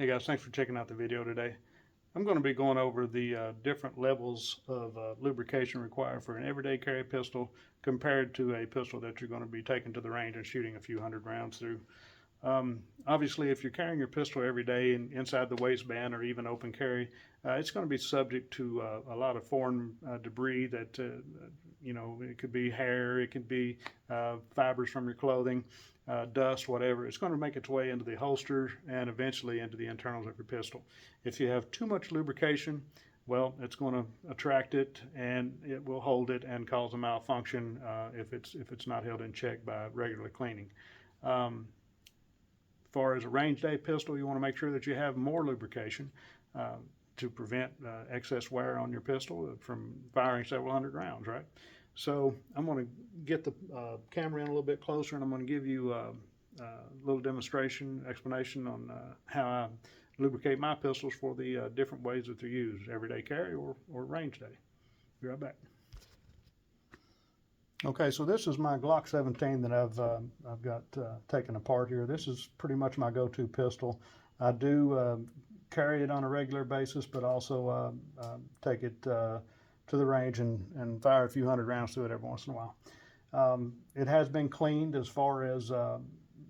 Hey guys, thanks for checking out the video today. I'm going to be going over the different levels of lubrication required for an everyday carry pistol compared to a pistol that you're going to be taking to the range and shooting a few hundred rounds through. Obviously, if you're carrying your pistol every day inside the waistband or even open carry, it's going to be subject to a lot of foreign debris that, it could be hair, it could be fibers from your clothing, dust, whatever. It's going to make its way into the holster and eventually into the internals of your pistol. If you have too much lubrication, well, it's going to attract it and it will hold it and cause a malfunction if it's not held in check by regular cleaning. As far as a range day pistol, you want to make sure that you have more lubrication to prevent excess wear on your pistol from firing several hundred rounds, right? So I'm going to get the camera in a little bit closer, and I'm going to give you a little demonstration, explanation on how I lubricate my pistols for the different ways that they're used, everyday carry or range day. Be right back. Okay, so this is my Glock 17 that I've got taken apart here. This is pretty much my go-to pistol. I do carry it on a regular basis, but also take it to the range and fire a few hundred rounds through it every once in a while. It has been cleaned as far as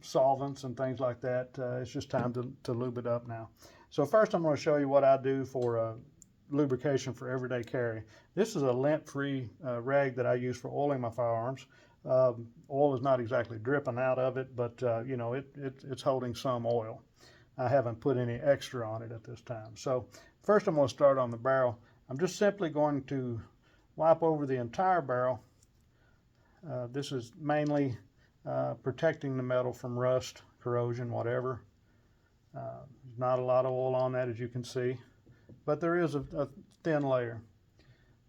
solvents and things like that. It's just time to lube it up now. So first I'm going to show you what I do for lubrication for everyday carry. This is a lint-free rag that I use for oiling my firearms. Oil is not exactly dripping out of it, but it's holding some oil. I haven't put any extra on it at this time. So first I'm going to start on the barrel. I'm just simply going to wipe over the entire barrel. This is mainly protecting the metal from rust, corrosion, whatever. There's not a lot of oil on that, as you can see, but there is a thin layer.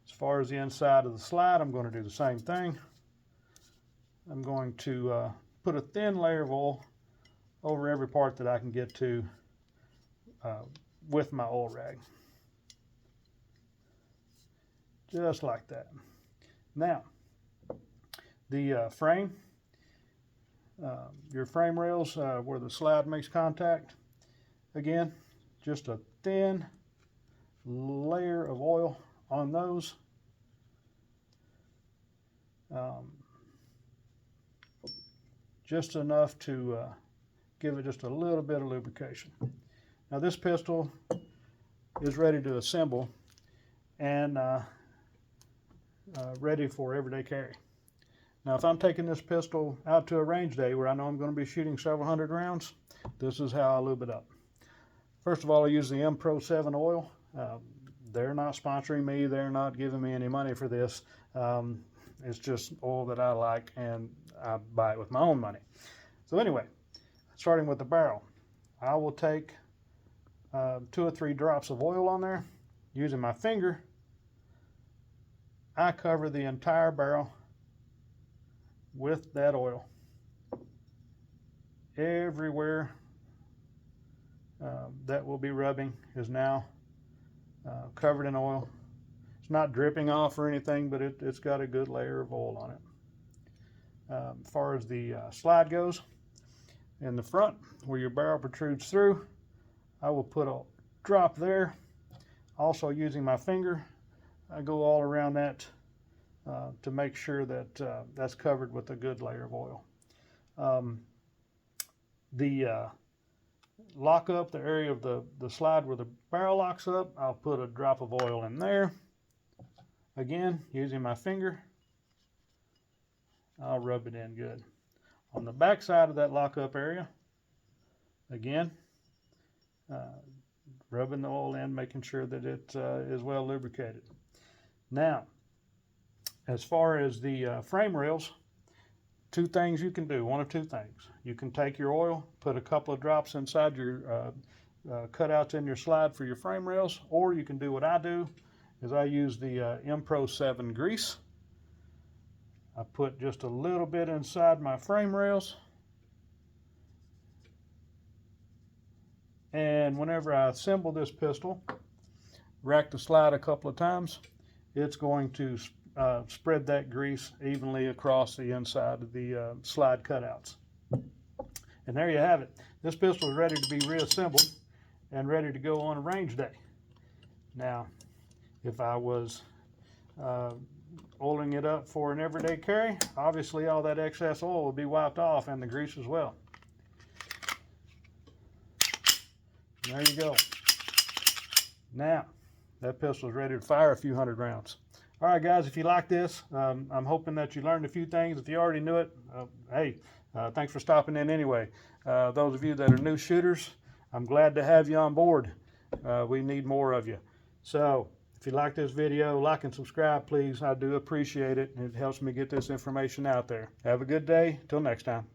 As far as the inside of the slide, I'm going to do the same thing. I'm going to put a thin layer of oil over every part that I can get to with my oil rag. Just like that. Now, the frame, your frame rails where the slide makes contact, again, just a thin layer of oil on those. Just enough to give it just a little bit of lubrication. Now this pistol is ready to assemble and ready for everyday carry. Now if I'm taking this pistol out to a range day where I know I'm going to be shooting several hundred rounds, this is how I lube it up. First of all, I use the M Pro 7 oil. They're not sponsoring me. They're not giving me any money for this. It's just oil that I like, and I buy it with my own money. So anyway, starting with the barrel, I will take 2 or 3 drops of oil on there. Using my finger, I cover the entire barrel with that oil. Everywhere that will be rubbing is now covered in oil. It's not dripping off or anything, but it's got a good layer of oil on it. As far as the slide goes, in the front where your barrel protrudes through, I will put a drop there. Also using my finger, I go all around that to make sure that that's covered with a good layer of oil. The lock up, the area of the slide where the barrel locks up, I'll put a drop of oil in there. Again, using my finger, I'll rub it in good. On the back side of that lock-up area, again, rubbing the oil in, making sure that it is well lubricated. Now, as far as the frame rails, 2 things you can do, 1 of 2 things. You can take your oil, put a couple of drops inside your cutouts in your slide for your frame rails, or you can do what I do, is I use the M Pro 7 grease. I put just a little bit inside my frame rails, and whenever I assemble this pistol, rack the slide a couple of times, it's going to spread that grease evenly across the inside of the slide cutouts. And there you have it. This pistol is ready to be reassembled, and ready to go on a range day. Now, if I was oiling it up for an everyday carry, obviously all that excess oil would be wiped off and the grease as well. There you go. Now, that pistol is ready to fire a few hundred rounds. All right, guys, if you like this, I'm hoping that you learned a few things. If you already knew it, hey, thanks for stopping in anyway. Those of you that are new shooters, I'm glad to have you on board. We need more of you. So, if you like this video, like and subscribe, please. I do appreciate it. It helps me get this information out there. Have a good day. Till next time.